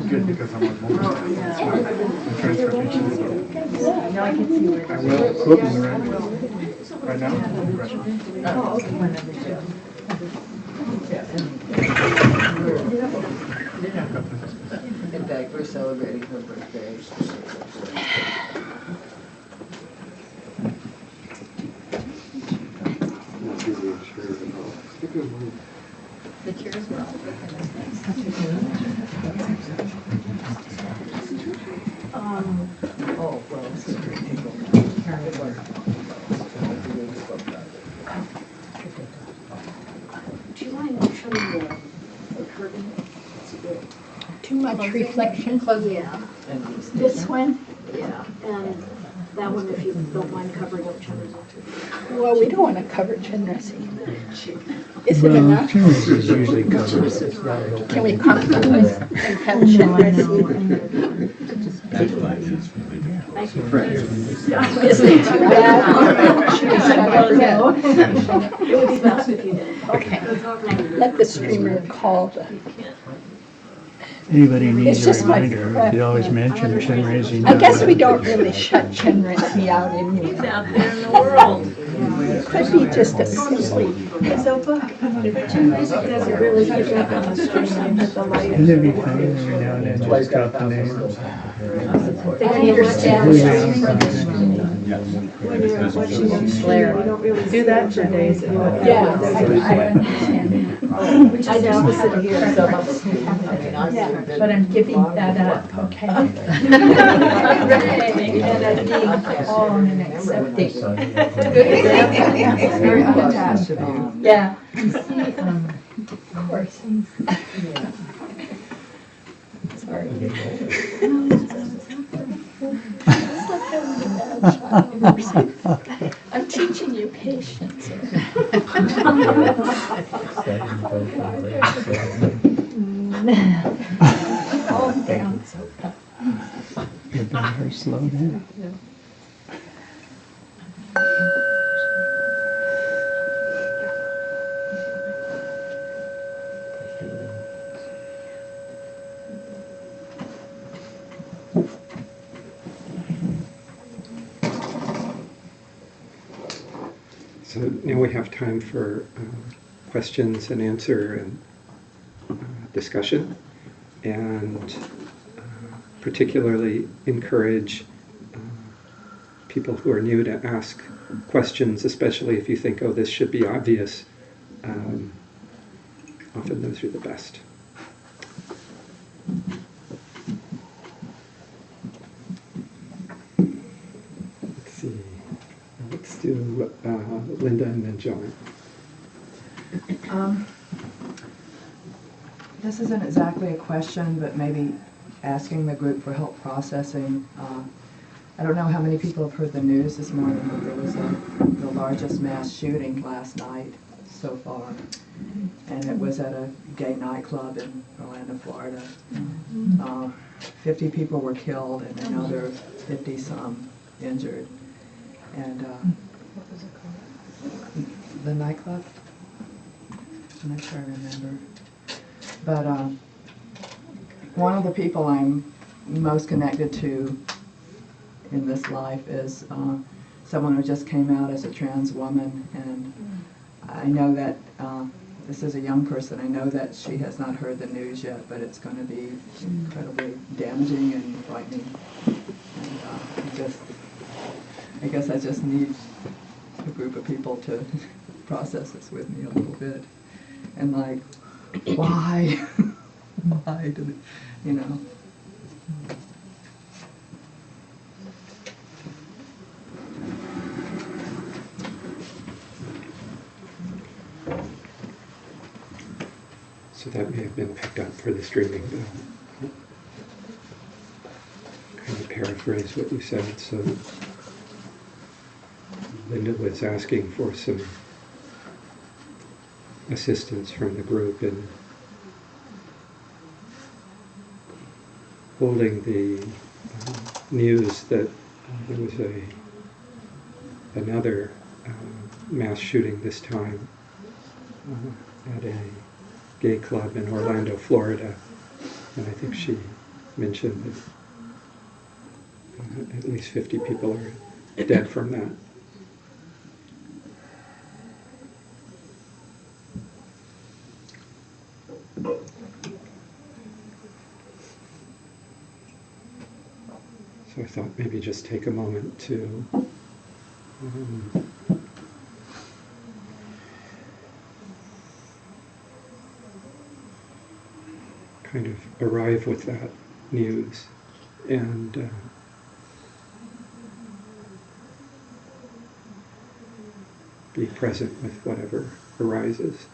Good, because I'm on multitasking. The transportation is good. I will. Oops. Right now? Oh, okay. In fact, we're celebrating her birthday. The chairs were all Oh, well, this is pretty cool. Do you mind showing the curtain? too much reflection. Yeah. This one? Yeah. And that one, if you don't mind covering up Chinese. Well, we don't want to cover Chinresi. Is it enough? Chinresi is usually covered. Can we compromise and have Chinresi? Isn't it too bad? It would be best if you did. Okay. Let the streamer call the. Anybody It's needs a just my reminder, breath. they always mention Chinresi. I guess we don't really shut Chinresi out anyway. He's out there in the world. It could be just a silly. Zopa. Chinresi doesn't really pick up on the stream with the light. Isn't it be funny every now and then just drop the name? They can understand. Who's on? When you're watching on stream, you don't really Do that for days. Yeah, I understand. Which is the opposite here. But I'm giving that up, okay? And I'm being calm and accepting. Very unattached of you. Yeah. Of course. Sorry. I'm teaching you patience. Calm down. You're being very slow now. So now we have time for questions and answer and discussion, and particularly encourage people who are new to ask questions, especially if you think, oh, this should be obvious. Often those are the best. Let's see. Let's do Linda and then John. This isn't exactly a question, but maybe asking the group for help processing. I don't know how many people have heard the news this morning, but there was the largest mass shooting last night so far. And it was at a gay nightclub in Orlando, Florida. 50 people were killed, and I know there are 50-some injured. And What was it called? the nightclub? I'm not sure I remember. But one of the people I'm most connected to in this life is someone who just came out as a trans woman, and I know that this is a young person. I know that she has not heard the news yet, but it's going to be incredibly damaging and frightening. And I guess I just need a group of people to process this with me a little bit. And like, why? Why did it, you know? So that may have been picked up for the streaming, but kind of paraphrase what you said. So Linda was asking for some assistance from the group in holding the news that there was another mass shooting this time at a gay club in Orlando, Florida. And I think she mentioned that at least 50 people are dead from that. So I thought maybe just take a moment to kind of arrive with that news and be present with whatever arises.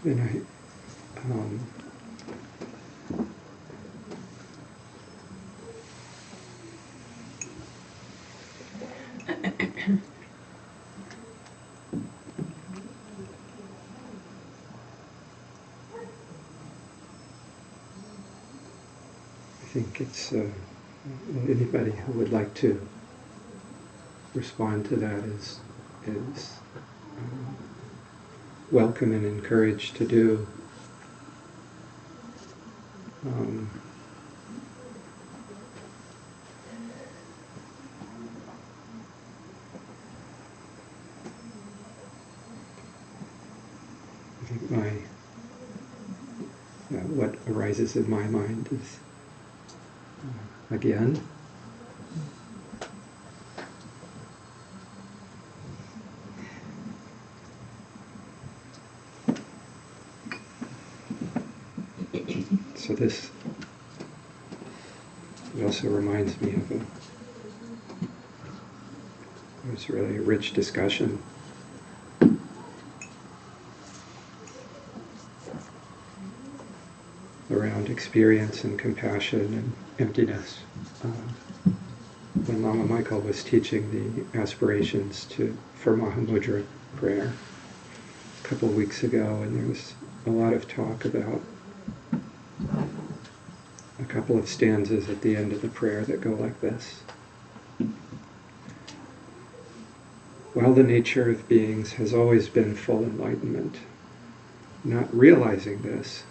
And I think it's anybody who would like to respond to that is welcome and encouraged to do. I think what arises in my mind is again so this also reminds me of it was really a rich discussion around experience and compassion and emptiness. When Lama Michael was teaching the aspirations for Mahamudra prayer a couple of weeks ago, and there was a lot of talk about a couple of stanzas at the end of the prayer that go like this. While the nature of beings has always been full enlightenment, not realizing this,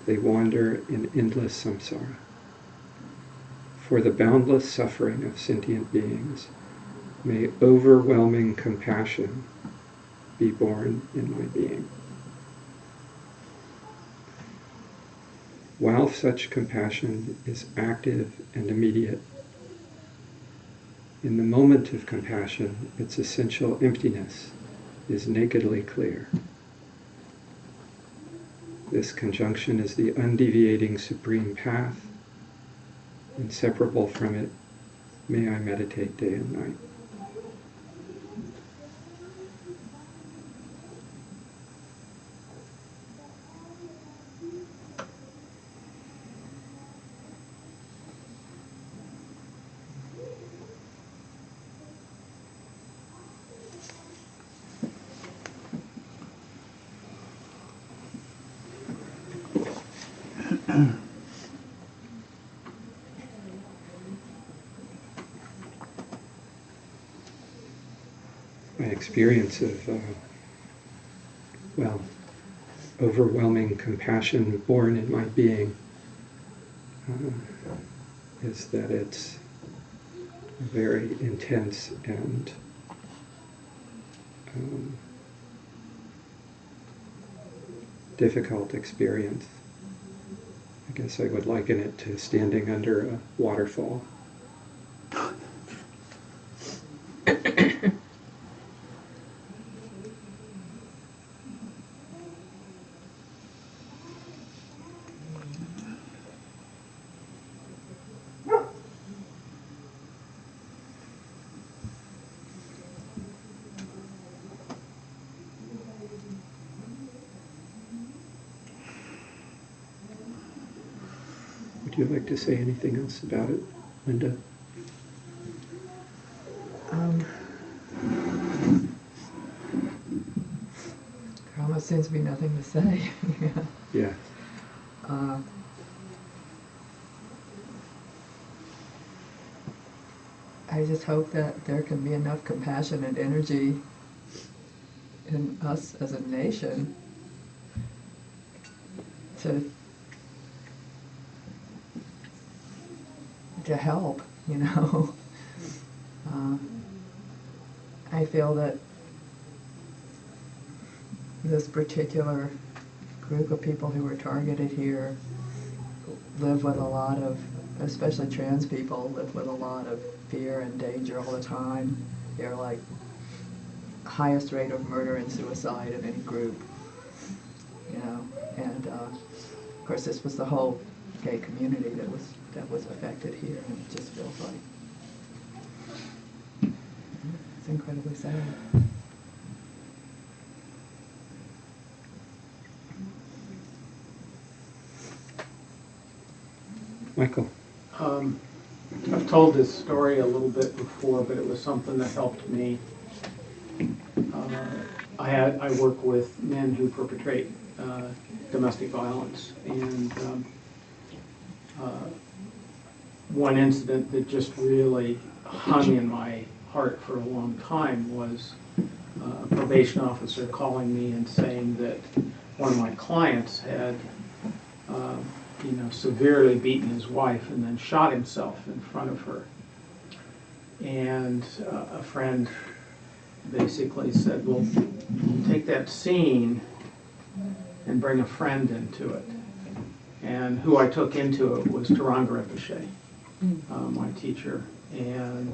they wander in endless samsara. For the boundless suffering of sentient beings, may overwhelming compassion be born in my being. While such compassion is active and immediate, in the moment of compassion, its essential emptiness is nakedly clear. This conjunction is the undeviating supreme path. Inseparable from it, may I meditate day and night. my experience of, overwhelming compassion born in my being is that it's a very intense and difficult experience. I guess I would liken it to standing under a waterfall. Would you like to say anything else about it, Linda? There almost seems to be nothing to say. Yeah. I just hope that there can be enough compassion and energy in us as a nation to help, you know. I feel that this particular group of people who were targeted here live with a lot of, especially trans people, live with a lot of fear and danger all the time. They're like highest rate of murder and suicide of any group, you know. And of course, this was the whole gay community that was affected here, and it just feels like it's incredibly sad. Michael. I've told this story a little bit before, but it was something that helped me. I work with men who perpetrate domestic violence, and one incident that just really hung in my heart for a long time was a probation officer calling me and saying that one of my clients had severely beaten his wife and then shot himself in front of her. And a friend basically said, well, take that scene and bring a friend into it. And who I took into it was Taranga Rinpoche, my teacher. And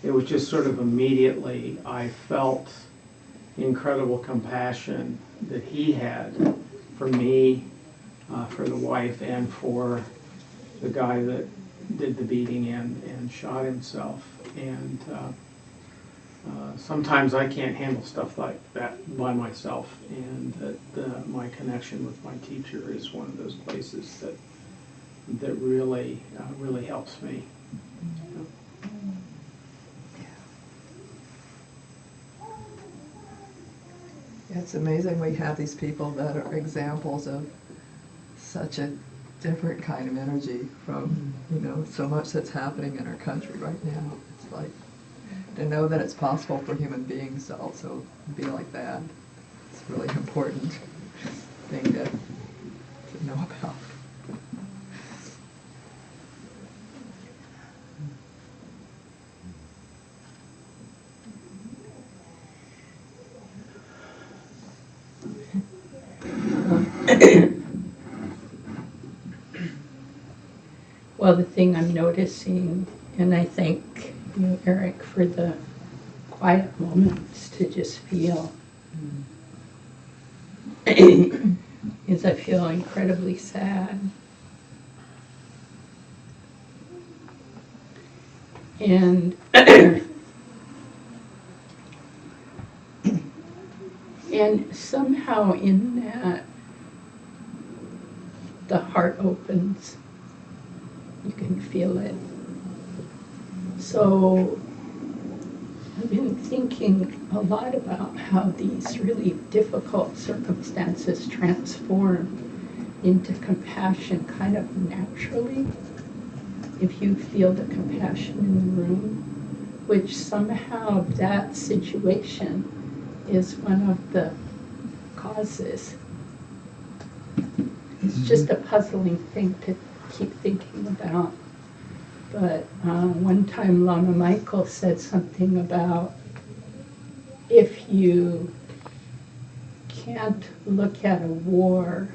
it was just sort of immediately, I felt incredible compassion that he had for me, for the wife, and for the guy that did the beating and shot himself. And sometimes I can't handle stuff like that by myself, and that my connection with my teacher is one of those places that really really helps me. It's amazing we have these people that are examples of such a different kind of energy from, you know, so much that's happening in our country right now. It's like, to know that it's possible for human beings to also be like that, it's a really important thing to know about. Well, the thing I'm noticing, and I thank you, Erik, for the quiet moments to just feel, is I feel incredibly sad. And and somehow in that, the heart opens. You can feel it. So I've been thinking a lot about how these really difficult circumstances transform into compassion kind of naturally. If you feel the compassion in the room, which somehow that situation is one of the causes. It's just a puzzling thing to keep thinking about. But one time Lama Michael said something about if you can't look at a war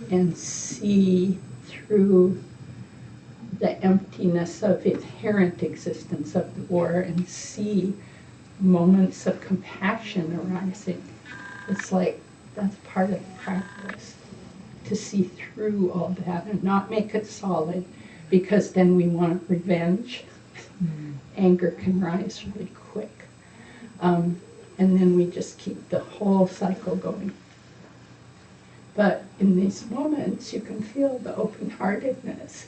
and see through the emptiness of inherent existence of the war and see moments of compassion arising, it's like that's part of the practice, to see through all that and not make it solid, because then we want revenge. Anger can rise really quick. And then we just keep the whole cycle going. But in these moments, you can feel the open-heartedness.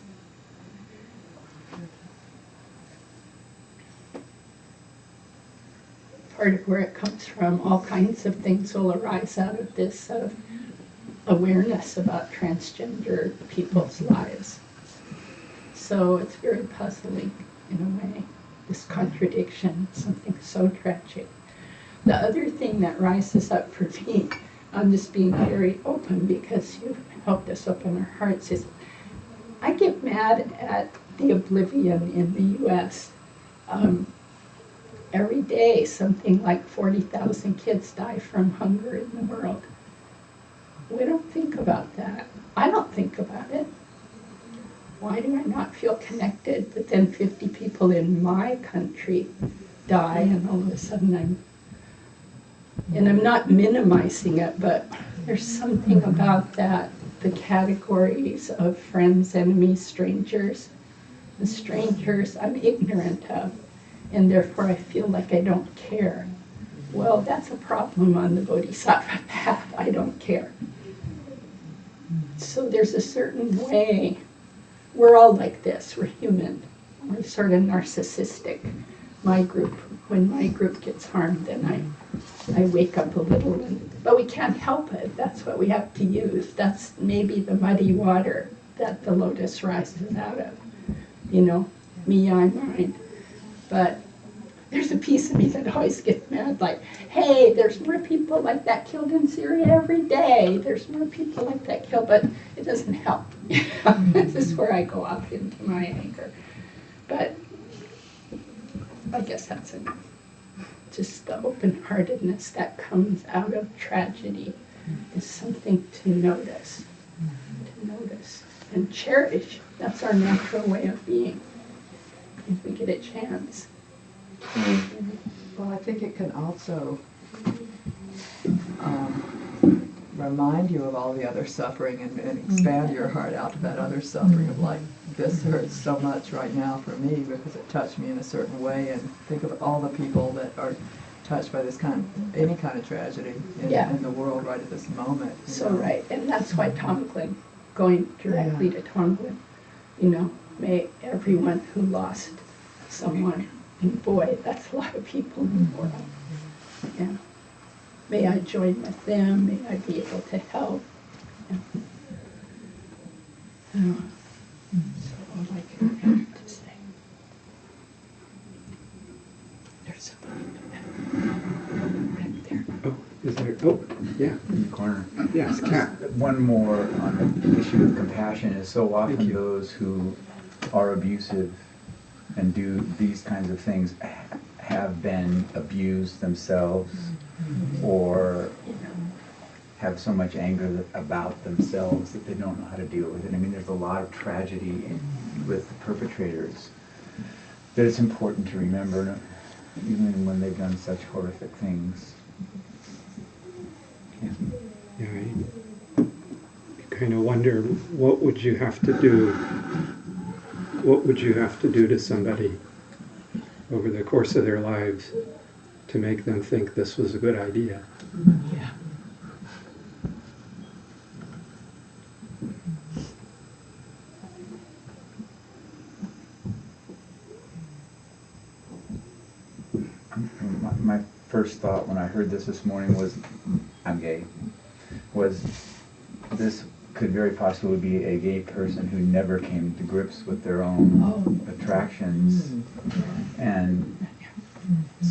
Part of where it comes from, all kinds of things will arise out of this, of awareness about transgender people's lives. So it's very puzzling in a way, this contradiction, something so tragic. The other thing that rises up for me, I'm just being very open because you've helped us open our hearts, is I get mad at the oblivion in the U.S. Every day, something like 40,000 kids die from hunger in the world. We don't think about that. I don't think about it. Why do I not feel connected? But then 50 people in my country die, and all of a sudden I'm not minimizing it, but there's something about that, the categories of friends, enemies, strangers. The strangers I'm ignorant of, and therefore I feel like I don't care. Well, that's a problem on the Bodhisattva path. I don't care. So there's a certain way. We're all like this. We're human. We're sort of narcissistic. When my group gets harmed, then I wake up a little. But we can't help it. That's what we have to use. That's maybe the muddy water that the lotus rises out of. You know, me, I, mine. But there's a piece of me that always gets mad, like, hey, there's more people like that killed in Syria every day. There's more people like that killed, but it doesn't help. This is where I go off into my anger. But I guess that's enough. Just the open-heartedness that comes out of tragedy is something to notice and cherish. That's our natural way of being, if we get a chance. Well, I think it can also remind you of all the other suffering and expand your heart out to that other suffering of like, this hurts so much right now for me because it touched me in a certain way, and think of all the people that are touched by this any kind of tragedy in the world right at this moment. So right, and that's why Tonglen, going directly to Tonglen, you know, may everyone who lost someone, and boy, that's a lot of people in the world. Yeah. May I join with them, may I be able to help. Yeah. So all I can have to say. There's somebody in the back there. Oh, is there? Oh, yeah. In the corner. Yes, Kat. One more on the issue of compassion is so often those who are abusive and do these kinds of things have been abused themselves or have so much anger about themselves that they don't know how to deal with it. I mean, there's a lot of tragedy with the perpetrators that it's important to remember, even when they've done such horrific things. Yeah, you kind of wonder, what would you have to do? What would you have to do to somebody over the course of their lives to make them think this was a good idea? Yeah. My first thought when I heard this morning was, I'm gay, was this could very possibly be a gay person who never came to grips with their own attractions and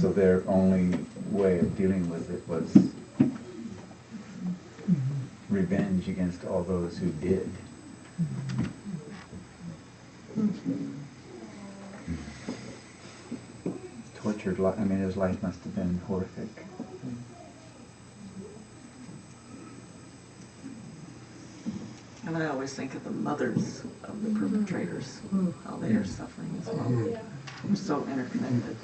So their only way of dealing with it was revenge against all those who did. Tortured life. I mean, his life must have been horrific. And I always think of the mothers of the perpetrators, how they are suffering as well. We're so interconnected.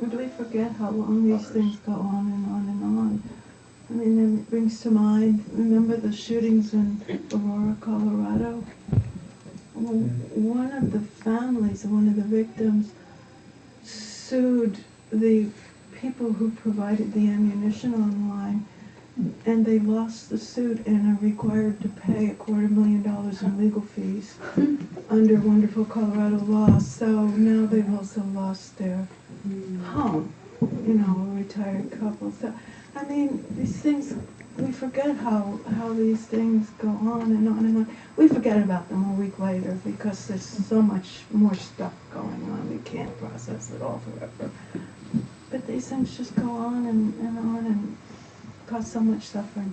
Do we forget how long these things go on and on and on? I mean, it brings to mind, remember the shootings in Aurora, Colorado? One of the families, one of the victims, sued the people who provided the ammunition online, and they lost the suit and are required to pay $250,000 in legal fees under wonderful Colorado law. So now they've also lost their home, you know, a retired couple. So, I mean, these things, we forget how these things go on and on and on. We forget about them a week later because there's so much more stuff going on. We can't process it all forever. But these things just go on and cause so much suffering.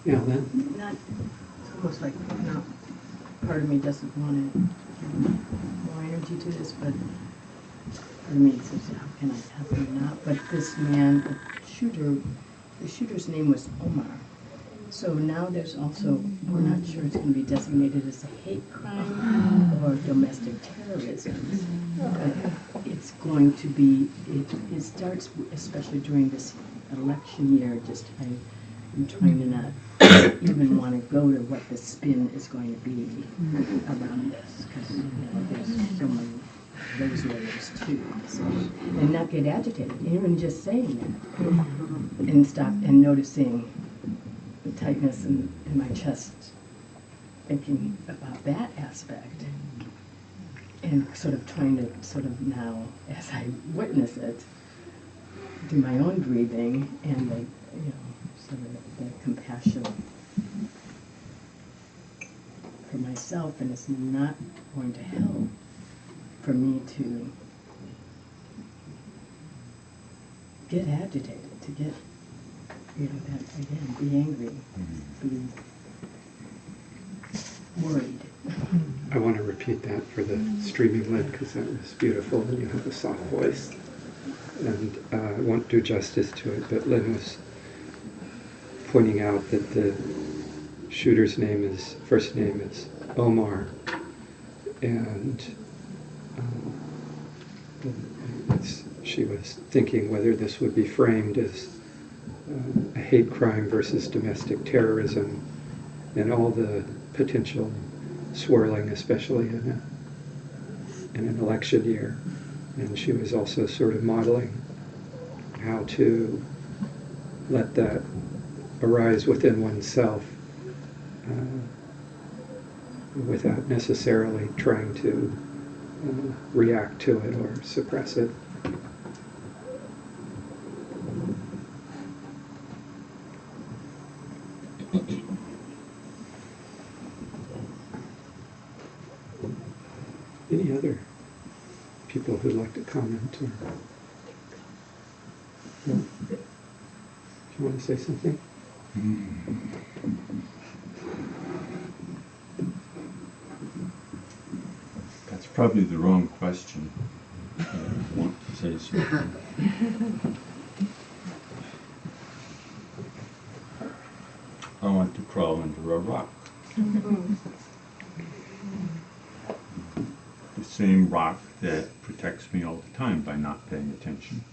Yeah, then. Not, it's almost like, you know, part of me doesn't want to give more energy to this, but part of me says, how can I not? But this man, the shooter's name was Omar. So now there's also, we're not sure it's going to be designated as a hate crime or domestic terrorism. It's going to be, it starts, especially during this election year, just I'm trying to not even want to go to what the spin is going to be around this, because you know, there's so many those layers too. So, and not get agitated, even just saying that, and stop and noticing the tightness in my chest, thinking about that aspect, and sort of trying to sort of now, as I witness it, do my own breathing and the, you know, sort of the compassion for myself, and it's not going to help for me to get agitated, to get, you know, that again, be angry, be worried. I want to repeat that for the streaming lid because that was beautiful and you have a soft voice. And I won't do justice to it, but Lynn was pointing out that the shooter's first name is Omar, and she was thinking whether this would be framed as a hate crime versus domestic terrorism, and all the potential swirling, especially in an election year. And she was also sort of modeling how to let that arise within oneself without necessarily trying to react to it or suppress it. Any other people who'd like to comment? Or, no? Do you want to say something? That's probably the wrong question. I want to say something. I want to crawl under a rock. The same rock that protects me all the time by not paying attention.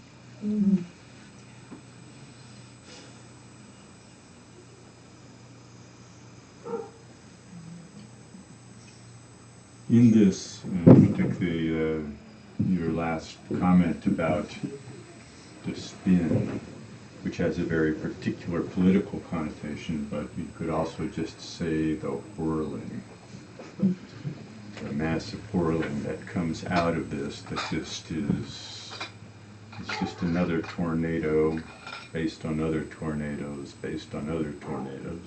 In this, particularly your last comment about the spin, which has a very particular political connotation, but you could also just say the whirling, the massive whirling that comes out of this, that just is It's just another tornado based on other tornadoes, based on other tornadoes.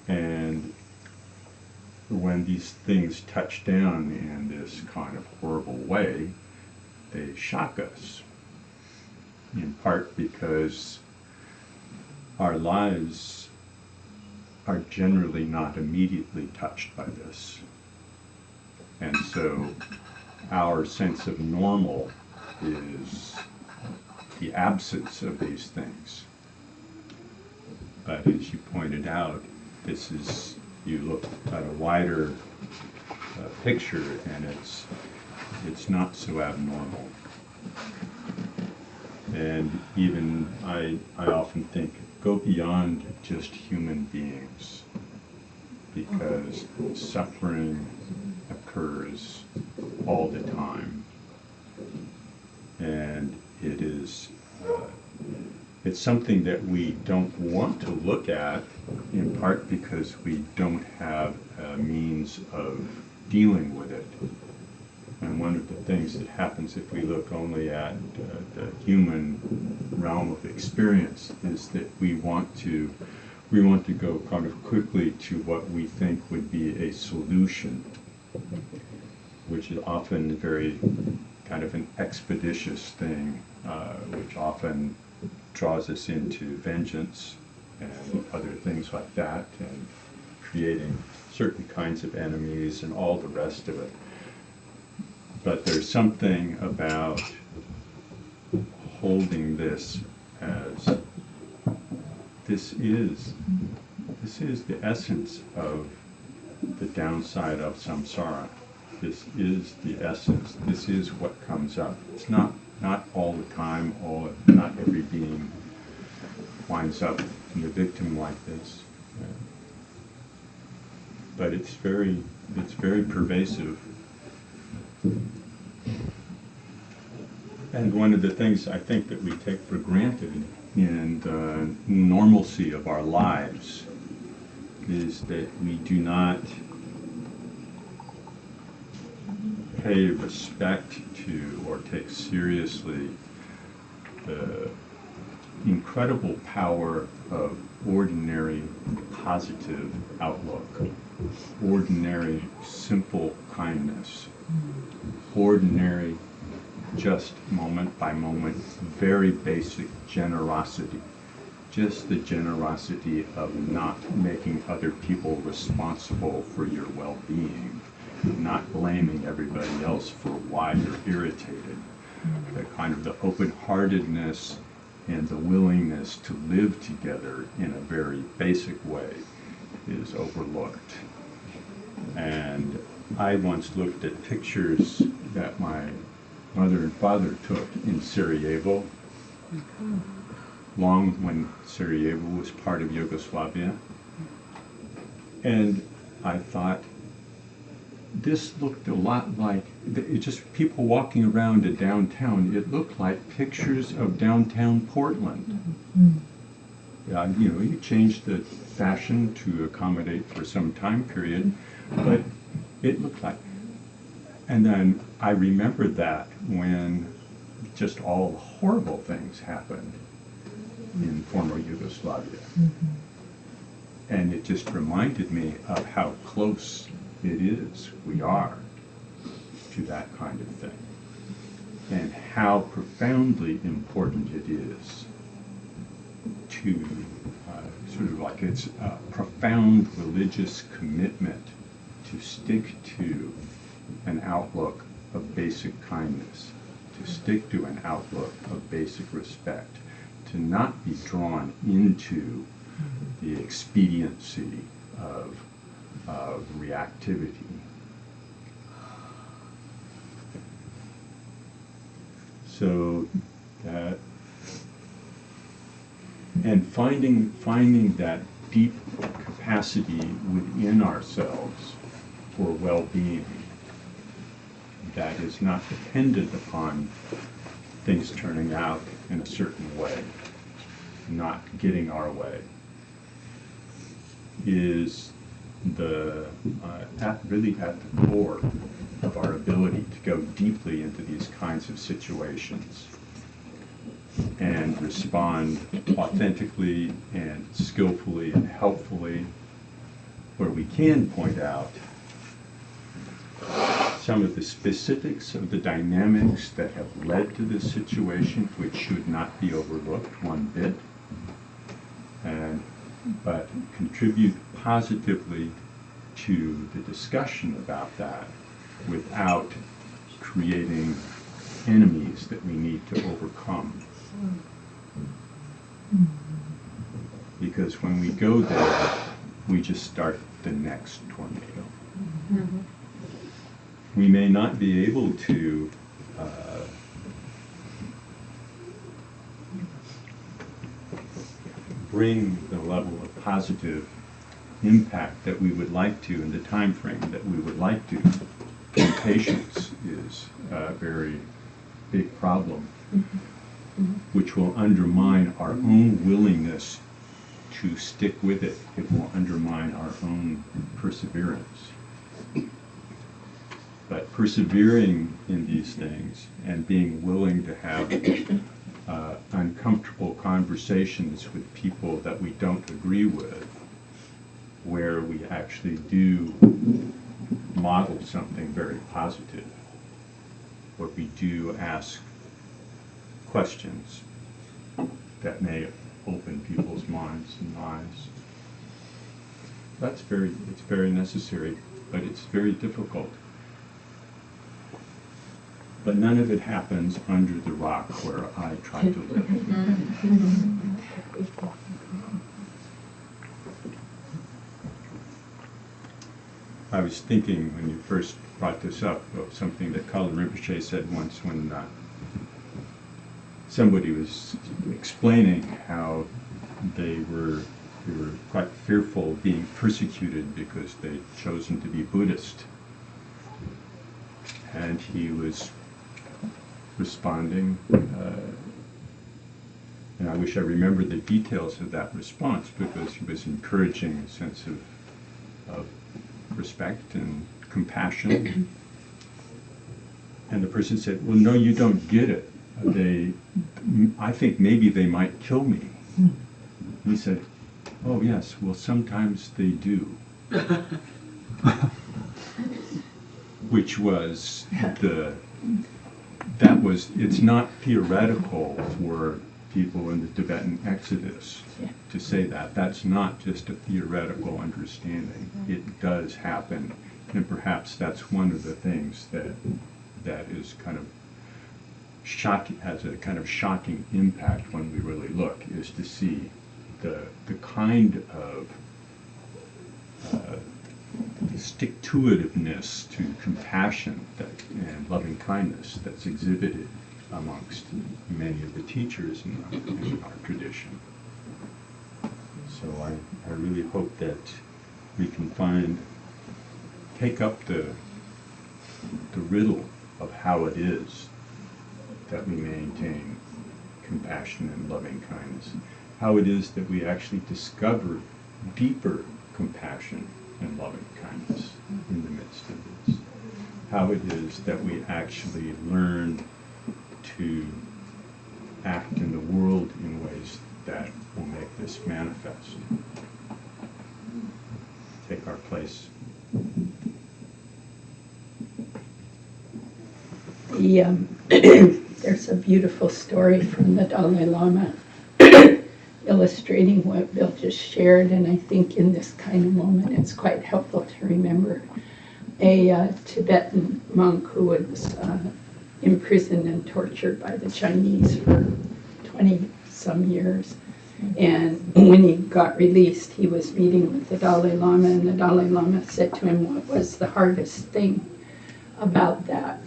And when these things touch down in this kind of horrible way, they shock us, in part because our lives are generally not immediately touched by this. And so our sense of normal is the absence of these things. But as you pointed out, this is, you look at a wider picture and it's not so abnormal. And even I often think, go beyond just human beings, because suffering occurs all the time. And it is, it's something that we don't want to look at, in part because we don't have a means of dealing with it. And one of the things that happens if we look only at the human realm of experience is that we want to go kind of quickly to what we think would be a solution, which is often very kind of an expeditious thing, which often draws us into vengeance and other things like that, and creating certain kinds of enemies and all the rest of it. But there's something about holding this as this is the essence of the downside of samsara. This is the essence. This is what comes up. It's not all the time, not every being winds up in the victim like this. But it's very pervasive. And one of the things I think that we take for granted in the normalcy of our lives is that we do not pay respect to or take seriously the incredible power of ordinary positive outlook, ordinary simple kindness, ordinary just moment by moment very basic generosity, just the generosity of not making other people responsible for your well-being, not blaming everybody else for why you're irritated. The kind of the open-heartedness and the willingness to live together in a very basic way is overlooked. And I once looked at pictures that my mother and father took in Sarajevo, long when Sarajevo was part of Yugoslavia. And I thought, this looked a lot like, just people walking around a downtown, it looked like pictures of downtown Portland. You changed the fashion to accommodate for some time period, but it looked like. And then I remembered that when just all the horrible things happened in former Yugoslavia. And it just reminded me of how close it is, we are, to that kind of thing. And how profoundly important it is to sort of like it's a profound religious commitment to stick to an outlook of basic kindness, to stick to an outlook of basic respect, to not be drawn into the expediency of reactivity. So that, and finding that deep capacity within ourselves for well-being that is not dependent upon things turning out in a certain way, not getting our way, is really at the core of our ability to go deeply into these kinds of situations and respond authentically and skillfully and helpfully, where we can point out some of the specifics of the dynamics that have led to this situation, which should not be overlooked one bit, but contribute positively to the discussion about that without creating enemies that we need to overcome. Because when we go there, we just start the next tornado. We may not be able to bring the level of positive impact that we would like to in the time frame that we would like to. Impatience is a very big problem, which will undermine our own willingness to stick with it. It will undermine our own perseverance. But persevering in these things and being willing to have uncomfortable conversations with people that we don't agree with, where we actually do model something very positive, where we do ask questions that may open people's minds and eyes. It's very necessary, but it's very difficult. But none of it happens under the rock where I try to live. I was thinking when you first brought this up of something that Colin Rinpoche said once when somebody was explaining how they were quite fearful of being persecuted because they'd chosen to be Buddhist. And he was responding, and I wish I remembered the details of that response, because he was encouraging a sense of respect and compassion. And the person said, well, no, you don't get it. I think maybe they might kill me. He said, oh yes, well sometimes they do. Which was it's not theoretical for people in the Tibetan Exodus to say that. That's not just a theoretical understanding. It does happen, and perhaps that's one of the things that is kind of shocking, has a kind of shocking impact when we really look, is to see the kind of stick-to-itiveness to compassion and loving kindness that's exhibited amongst many of the teachers in our tradition. So I really hope that we can take up the riddle of how it is that we maintain compassion and loving kindness, how it is that we actually discover deeper compassion and loving kindness in the midst of this, how it is that we actually learn to act in the world in ways that will make this manifest, take our place. There's a beautiful story from the Dalai Lama illustrating what Bill just shared, and I think in this kind of moment it's quite helpful to remember a Tibetan monk who was imprisoned and tortured by the Chinese for 20-some years. And when he got released, he was meeting with the Dalai Lama, and the Dalai Lama said to him, what was the hardest thing about that?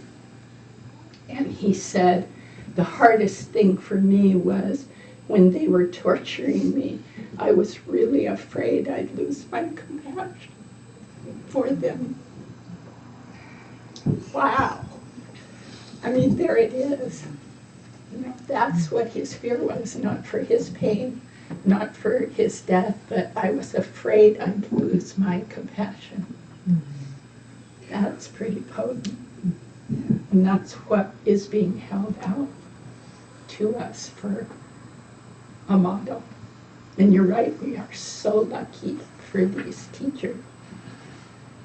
And he said, the hardest thing for me was when they were torturing me, I was really afraid I'd lose my compassion for them. Wow. I mean, there it is. You know, that's what his fear was, not for his pain, not for his death, but I was afraid I'd lose my compassion. That that's pretty potent. And that's what is being held out to us for a model. And you're right, we are so lucky for these teachers.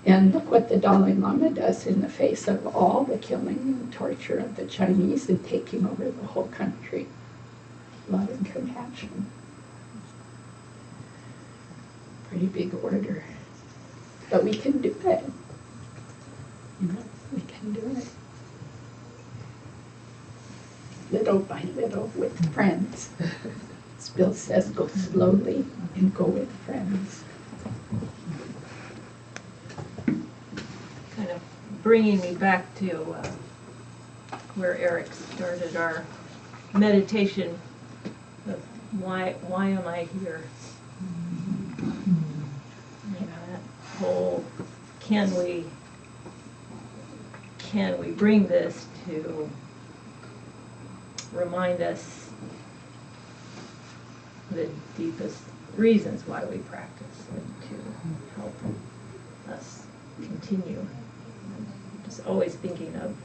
And look what the Dalai Lama does in the face of all the killing and torture of the Chinese and taking over the whole country. Love and compassion. Pretty big order. But we can do it. You know, we can do it. Little by little with friends. As Bill says, go slowly and go with friends. Kind of bringing me back to where Erik started our meditation of why am I here? You know, that whole can we bring this to remind us the deepest reasons why we practice and to help us continue. Just always thinking of,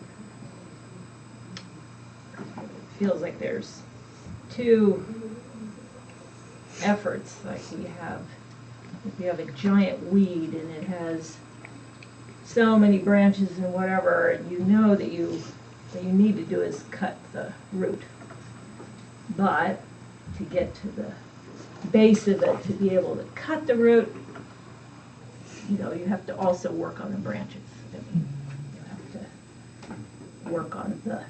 it feels like there's two efforts, like we have a giant weed and it has so many branches and whatever, and you know that you need to do is cut the root. But to get to the base of it, to be able to cut the root, you know, you have to also work on the branches. I mean, you have to work on the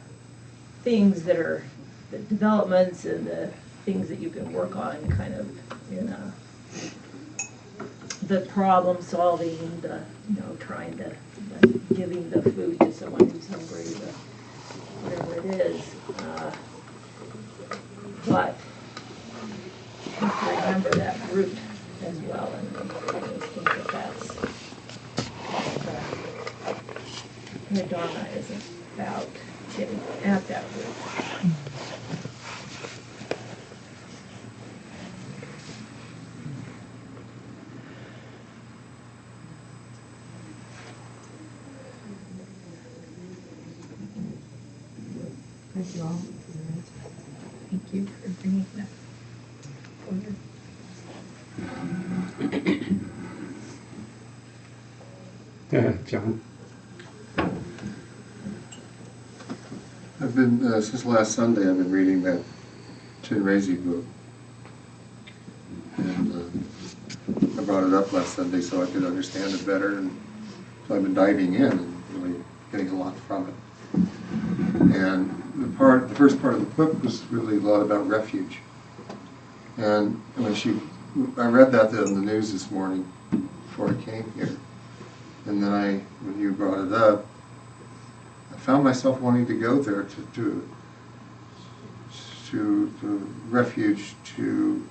things that are the developments and the things that you can work on kind of in the problem solving, the, you know, trying to, giving the food to someone who's hungry, the, whatever it is. But you have to remember that root as well, and I always think that that's the Dharma is about getting at that root. Thank you all. Thank you for bringing that forward. John? I've been, since last Sunday, I've been reading that Chinrezi book. And I brought it up last Sunday so I could understand it better. And so I've been diving in and really getting a lot from it. And the first part of the book was really a lot about refuge. And when I read that on the news this morning before I came here. And then when you brought it up, I found myself wanting to go there to the refuge to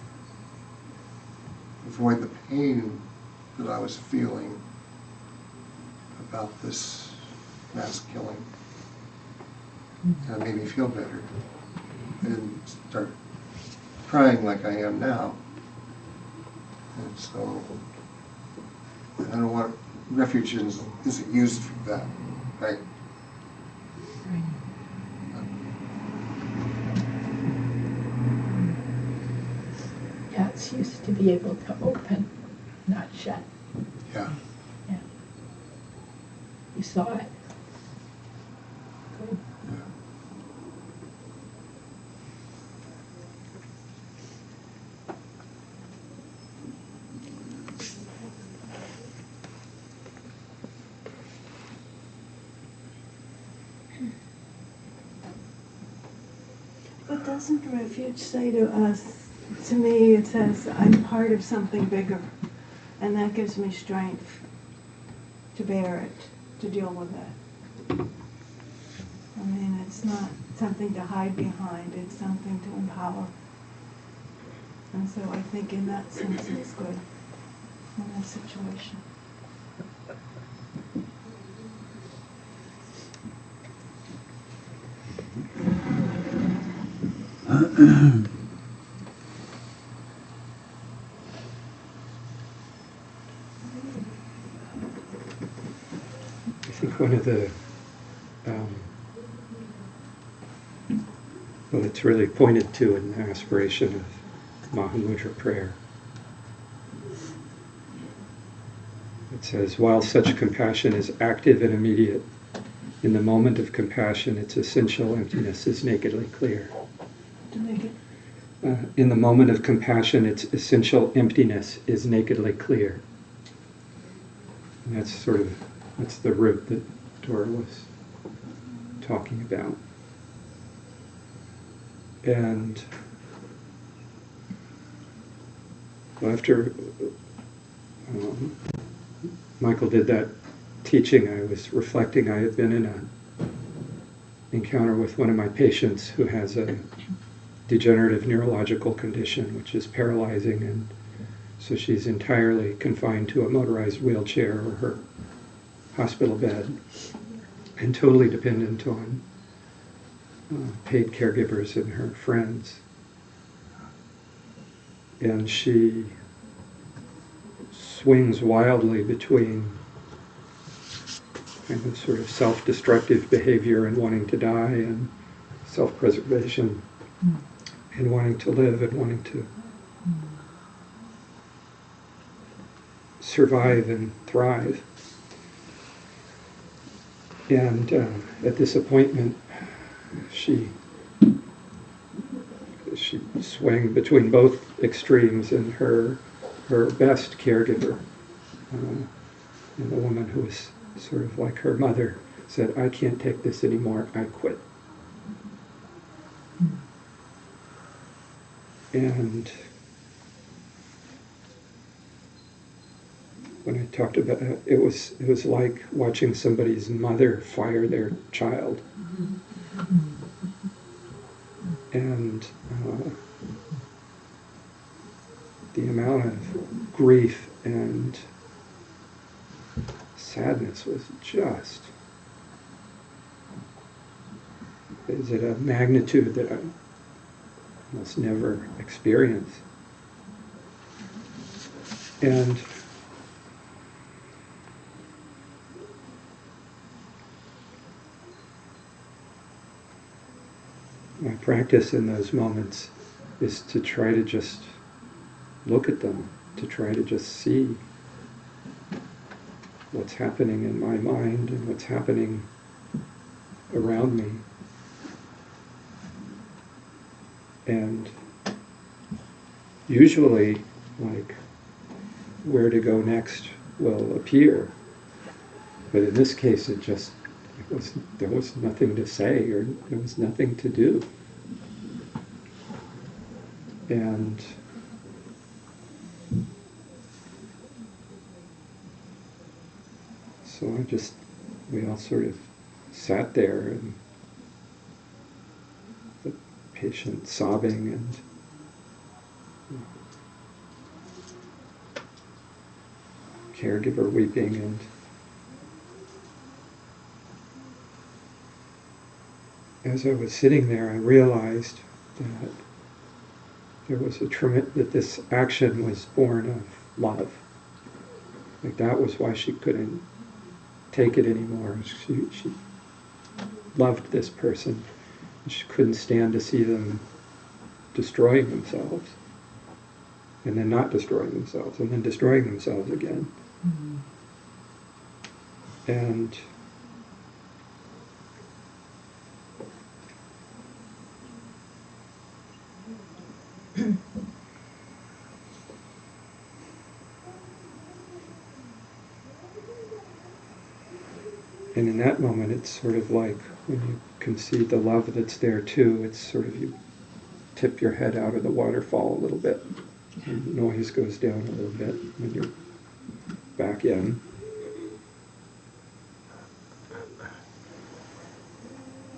avoid the pain that I was feeling about this mass killing. And it made me feel better. I didn't start crying like I am now. And so I don't know what refuge isn't used for that, right? Yeah, it's used to be able to open, not shut. Yeah. Yeah. You saw it. Good. But doesn't refuge say to us, to me it says, I'm part of something bigger, and that gives me strength to bear it, to deal with it. I mean, it's not something to hide behind, it's something to empower. And so I think in that sense it's good in that situation. I think one of the, well, it's really pointed to in the aspiration of Mahamudra prayer. It says, while such compassion is active and immediate, in the moment of compassion, its essential emptiness is nakedly clear. In the moment of compassion, its essential emptiness is nakedly clear. And that's the root that Dora was talking about. And after Michael did that teaching, I was reflecting. I had been in an encounter with one of my patients who has a degenerative neurological condition, which is paralyzing, and so she's entirely confined to a motorized wheelchair or her hospital bed, and totally dependent on paid caregivers and her friends. And she swings wildly between kind of sort of self-destructive behavior and wanting to die, and self-preservation, and wanting to live and wanting to survive and thrive. And at this appointment, she swung between both extremes, and her best caregiver, and the woman who was sort of like her mother, said, "I can't take this anymore, I quit." And when I talked about it, it was like watching somebody's mother fire their child. And the amount of grief and sadness was just, is at a magnitude that I almost never experienced. And my practice in those moments is to try to just look at them, to try to just see what's happening in my mind and what's happening around me. And usually, like, where to go next will appear. But in this case, there was nothing to say, or there was nothing to do. And so we all sort of sat there, and the patient sobbing, and caregiver weeping, and as I was sitting there, I realized that there was that this action was born of love. Like, that was why she couldn't take it anymore. She loved this person. She couldn't stand to see them destroying themselves, and then not destroying themselves, and then destroying themselves again. Mm-hmm. And and in that moment, it's sort of like when you can see the love that's there too, it's sort of, you tip your head out of the waterfall a little bit, and the noise goes down a little bit when you're back in.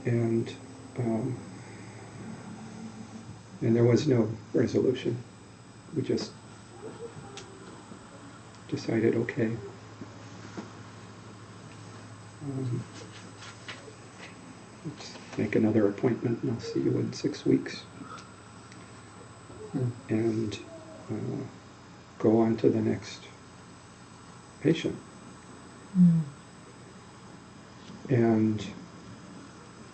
And there was no resolution. We just decided, okay, let's make another appointment, and I'll see you in 6 weeks. And go on to the next patient. And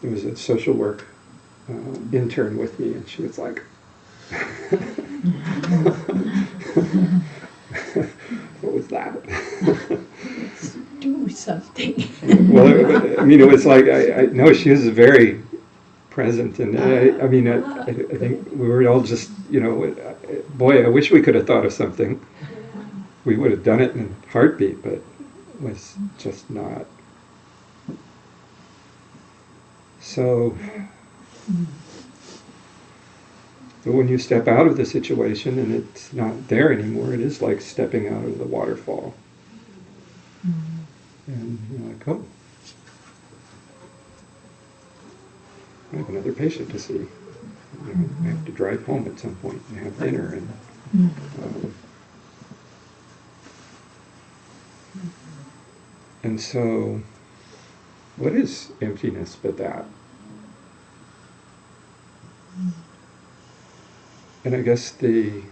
there was a social work intern with me, and she was like, what was that? Do something. Well, it was like, I know she was very present, and I think we were all just, boy, I wish we could have thought of something. We would have done it in a heartbeat, but it was just not. So, but when you step out of the situation and it's not there anymore, it is like stepping out of the waterfall. And you're like, oh, I have another patient to see. I have to drive home at some point and have dinner. And so, what is emptiness but that? And I guess the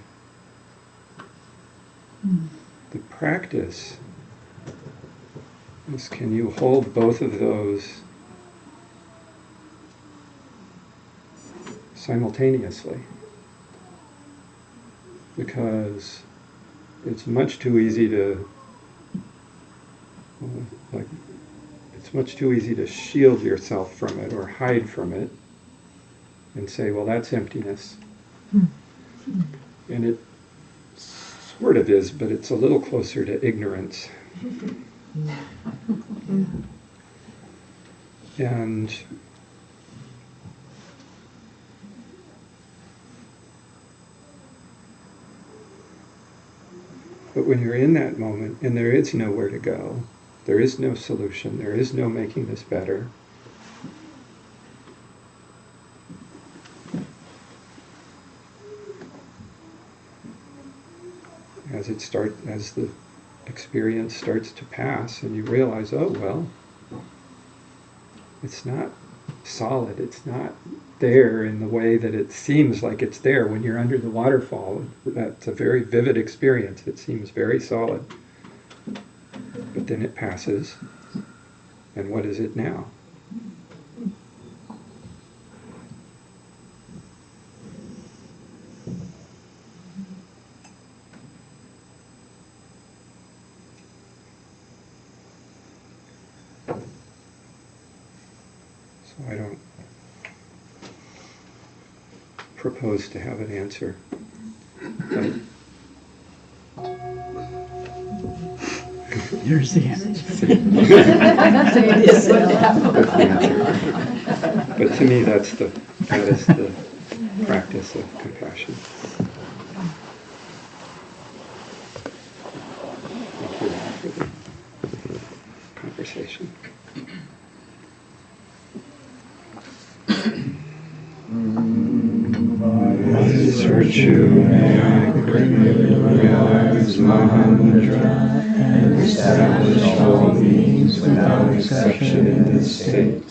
practice is, can you hold both of those simultaneously? Because it's much too easy to shield yourself from it or hide from it and say, well, that's emptiness. And it sort of is, but it's a little closer to ignorance. And but when you're in that moment and there is nowhere to go, there is no solution, there is no making this better, as the experience starts to pass and you realize, oh, well, it's not solid, it's not there in the way that it seems like it's there when you're under the waterfall. That's a very vivid experience. It seems very solid. But then it passes, and what is it now? So I don't propose to have an answer. But here's the answer. But to me, that is the practice of compassion. Thank you for the conversation. By His virtue may I quickly realize Mahamudra and establish all beings without exception in this state.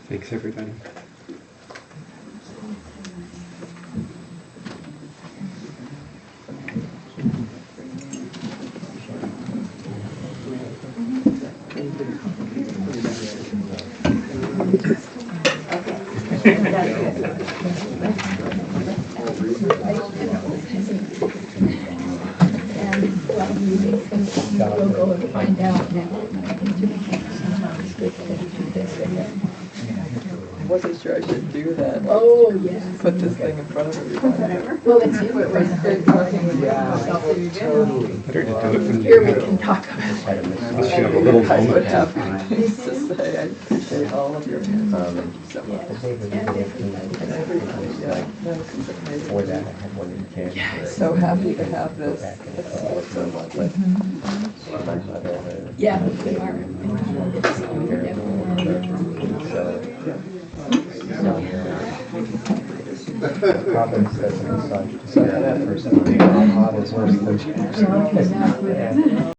Thanks, everybody. We'll go and find out now. It's good that you do this. wasn't sure I should do that. Oh, yes. Put this thing in front of everybody. Well, it's you, it was good talking with you. Better to do it when Here you we have, can talk about it. unless you have a little I would moment. have good things to say. I appreciate all of your hands. Thank you so much. And everybody, yeah. No, because it made Before that, I had one in Canada. yeah, so happy to have this. It's so lovely. My mother. Yeah, we are. Problems that the massage to that person. My mom was worse than she was.